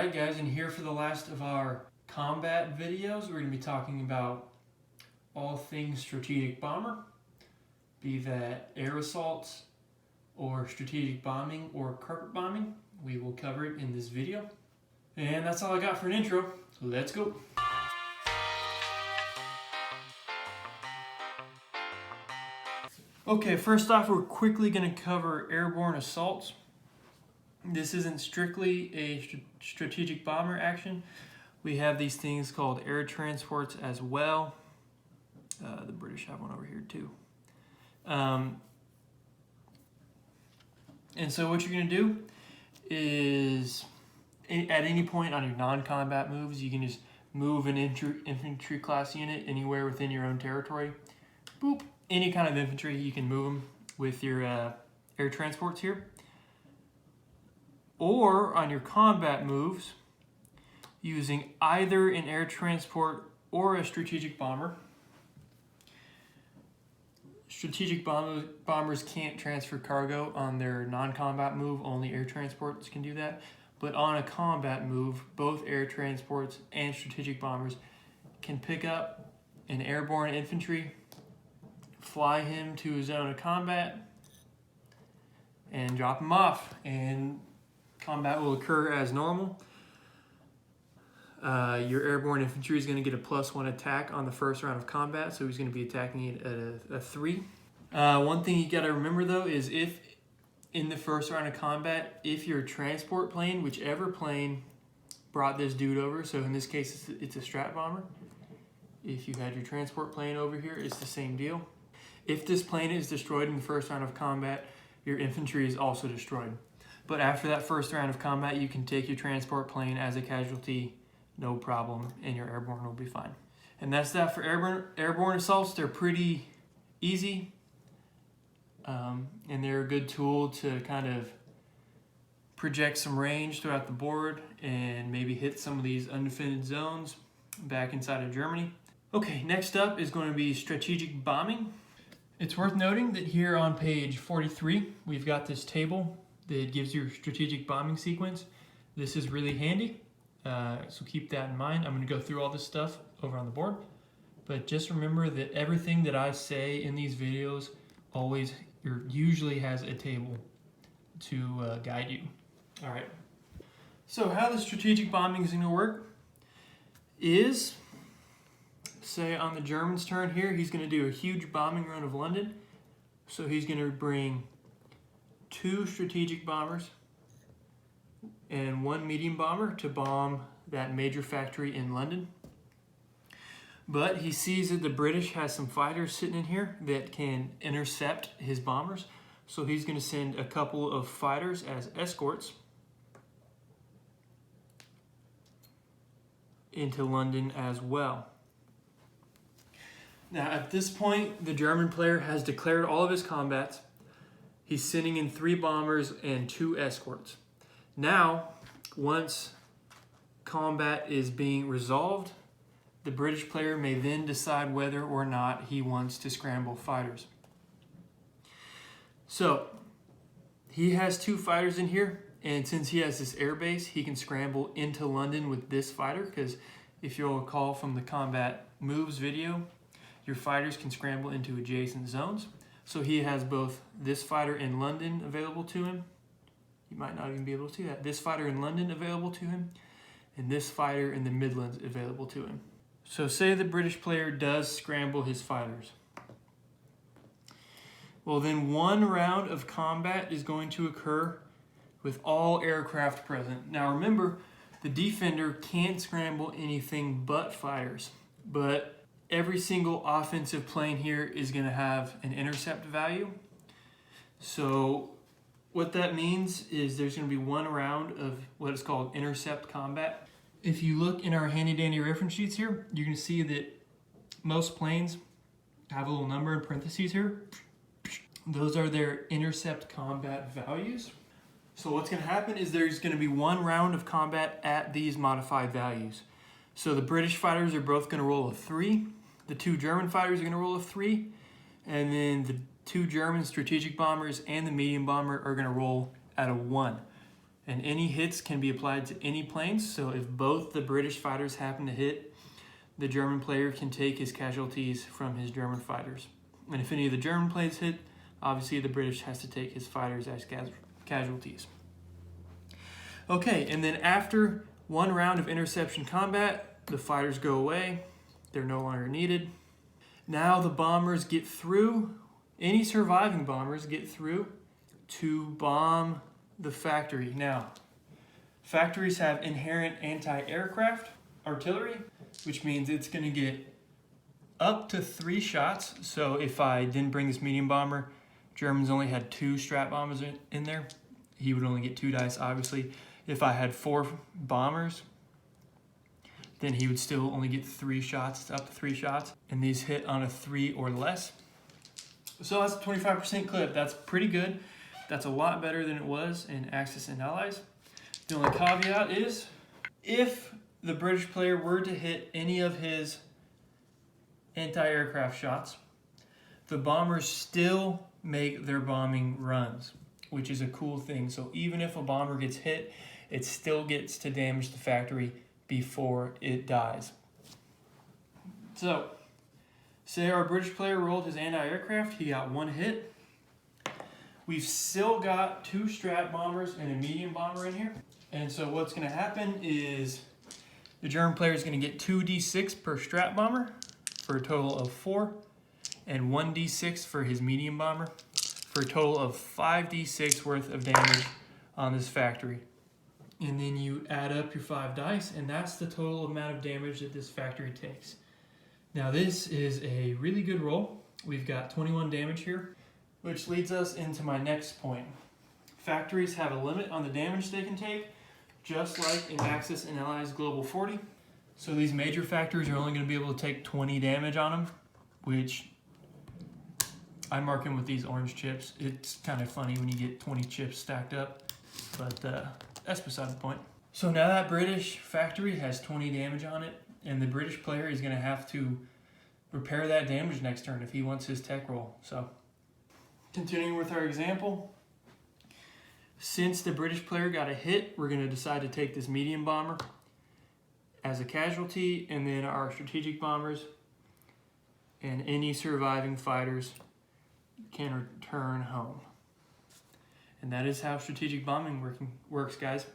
Alright guys, and here for the last of our combat videos, we're going to be talking about all things strategic bomber, be that air assaults or strategic bombing or carpet bombing. We will cover it in this video. And that's all I got for an intro. Let's go. Okay, first off, we're quickly going to cover airborne assaults. This isn't strictly a strategic bomber action. We have these things called air transports as well. The British have one over here too. And so what you're going to do is, at any point on your non-combat moves, you can just move an infantry class unit anywhere within your own territory. Boop. Any kind of infantry, you can move them with your air transports here. Or on your combat moves, using either an air transport or a strategic bomber. Strategic bombers can't transfer cargo on their non-combat move, only air transports can do that. But on a combat move, both air transports and strategic bombers can pick up an airborne infantry, fly him to a zone of combat, and drop him off, and combat will occur as normal. Your airborne infantry is going to get a +1 attack on the first round of combat, so he's going to be attacking it at a 3. One thing you got to remember though is if in the first round of combat, if your transport plane, whichever plane brought this dude over, so in this case it's a strat bomber, if you had your transport plane over here, it's the same deal. If this plane is destroyed in the first round of combat, your infantry is also destroyed. But after that first round of combat, you can take your transport plane as a casualty, no problem, and your airborne will be fine. And that's that for airborne assaults. They're pretty easy, and they're a good tool to kind of project some range throughout the board and maybe hit some of these undefended zones back inside of Germany. Okay, next up is going to be strategic bombing. It's worth noting that here on page 43, we've got this table that gives you a strategic bombing sequence. This is really handy, so keep that in mind. I'm going to go through all this stuff over on the board, but just remember that everything that I say in these videos usually has a table to guide you. All right, so how the strategic bombing is going to work is, say on the German's turn here, he's going to do a huge bombing run of London. So he's going to bring 2 strategic bombers and 1 medium bomber to bomb that major factory in London. But he sees that the British has some fighters sitting in here that can intercept his bombers. So he's going to send a couple of fighters as escorts into London as well. Now at this point, the German player has declared all of his combats. He's sending in 3 bombers and 2 escorts. Now, once combat is being resolved, the British player may then decide whether or not he wants to scramble fighters. So, he has 2 fighters in here, and since he has this air base, he can scramble into London with this fighter, because if you'll recall from the combat moves video, your fighters can scramble into adjacent zones. So he has both this fighter in London available to him. You might not even be able to see that. This fighter in London available to him, and this fighter in the Midlands available to him. So say the British player does scramble his fighters. Well, then 1 round of combat is going to occur with all aircraft present. Now remember, the defender can't scramble anything but fighters, but every single offensive plane here is going to have an intercept value. So what that means is there's going to be 1 round of what is called intercept combat. If you look in our handy dandy reference sheets here, you're going to see that most planes have a little number in parentheses here. Those are their intercept combat values. So what's going to happen is there's going to be 1 round of combat at these modified values. So the British fighters are both going to roll a 3. The 2 German fighters are going to roll a 3. And then the 2 German strategic bombers and the medium bomber are going to roll at a 1. And any hits can be applied to any planes. So if both the British fighters happen to hit, the German player can take his casualties from his German fighters. And if any of the German planes hit, obviously the British has to take his fighters as casualties. Okay, and then after one round of interception combat, the fighters go away. They're no longer needed. Now the bombers get through, any surviving bombers get through to bomb the factory. Now, factories have inherent anti-aircraft artillery, which means it's going to get up to 3 shots. So if I didn't bring this medium bomber, Germans only had 2 strat bombers in there. He would only get 2 dice, obviously. If I had 4 bombers, then he would still only get 3 shots, up to 3 shots. And these hit on a 3 or less. So that's a 25% clip. That's pretty good. That's a lot better than it was in Axis and Allies. The only caveat is, if the British player were to hit any of his anti-aircraft shots, the bombers still make their bombing runs, which is a cool thing. So even if a bomber gets hit, it still gets to damage the factory before it dies. So, say our British player rolled his anti-aircraft, he got 1 hit. We've still got 2 strat bombers and a medium bomber in here. And so what's going to happen is the German player is going to get 2d6 per strat bomber for a total of 4, and 1d6 for his medium bomber for a total of 5d6 worth of damage on this factory. And then you add up your 5 dice, and that's the total amount of damage that this factory takes. Now this is a really good roll. We've got 21 damage here, which leads us into my next point. Factories have a limit on the damage they can take, just like in Axis and Allies Global 40. So these major factories are only going to be able to take 20 damage on them, which I mark them with these orange chips. It's kind of funny when you get 20 chips stacked up, but that's beside the point. So now that British factory has 20 damage on it, and the British player is going to have to repair that damage next turn if he wants his tech roll. So continuing with our example, since the British player got a hit, we're going to decide to take this medium bomber as a casualty, and then our strategic bombers and any surviving fighters can return home. And that is how strategic bombing works, guys.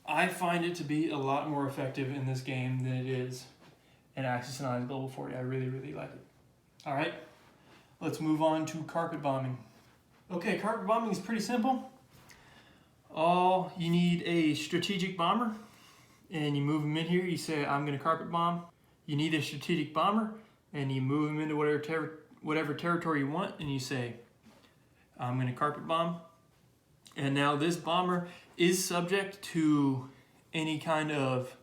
I find it to be a lot more effective in this game than it is in Axis and Allies Global 40. I really, really like it. All right, let's move on to carpet bombing. Okay, carpet bombing is pretty simple. All you need a strategic bomber, and you move him in here. You say, I'm going to carpet bomb. You need a strategic bomber, and you move him into whatever territory you want, and you say, I'm going to carpet bomb. And now this bomber is subject to any kind of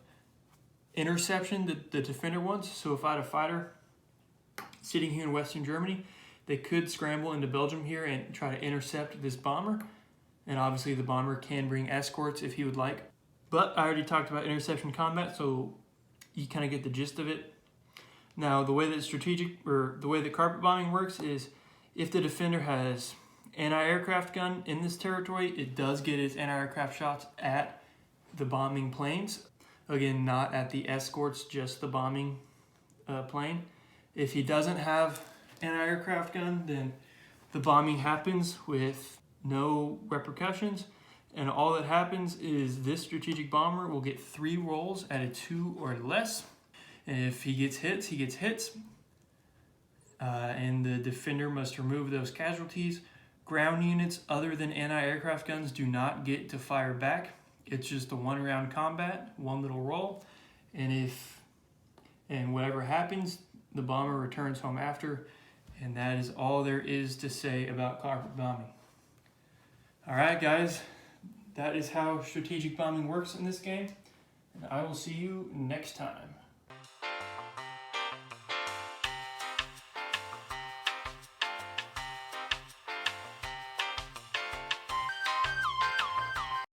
interception that the defender wants. So if I had a fighter sitting here in Western Germany, they could scramble into Belgium here and try to intercept this bomber. And obviously the bomber can bring escorts if he would like. But I already talked about interception combat, so you kind of get the gist of it. Now the way that carpet bombing works is if the defender has anti-aircraft gun in this territory, it does get its anti-aircraft shots at the bombing planes. Again, not at the escorts, just the bombing plane. If he doesn't have anti-aircraft gun, then the bombing happens with no repercussions, and all that happens is this strategic bomber will get 3 rolls at a 2 or less. And if he gets hits, he gets hits. And the defender must remove those casualties. Ground units other than anti-aircraft guns do not get to fire back. It's just a 1-round combat, 1 little roll. And whatever happens, the bomber returns home after. And that is all there is to say about carpet bombing. All right, guys, that is how strategic bombing works in this game. And I will see you next time.